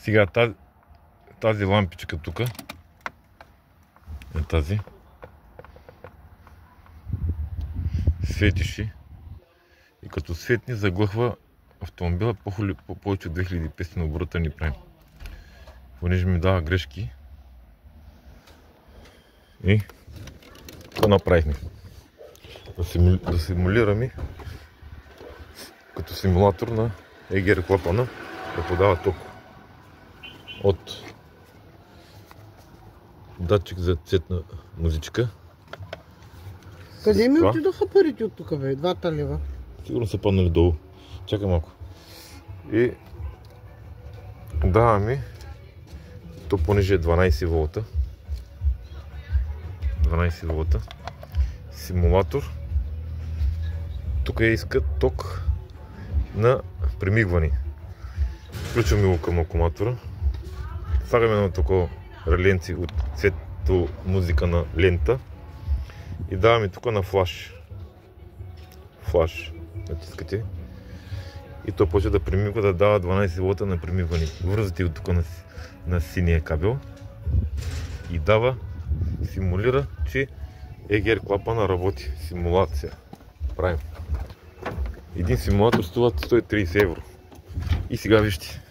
Сега тази лампичка тук е тази. Светише и като светни заглъхва автомобила по повече от 2500 оборота ни правим. Понеже ми дава грешки и това направихме. Да симулираме като симулатор на егер клапана да подава ток от датчик за цветна музичка. Къде ми отидоха парите от тук, бе? 2 лева. Сигурно са паднали долу. Чакай малко. И даваме, то понеже е 12 волта. 12 волта. Симулатор. Тук иска ток на премигване. Включваме го към акумулатора. Слагаме на такова реленци от цветто музика на лента. И даваме тук на флаш. Флаш. Натискате. И то почва да премигва, да дава 12 волта на премигване. Връзвате го тук на синия кабел. И дава, симулира, че егер клапана работи. Симулация. Правим. Един симулатор струва 130 евро. И сега вижте.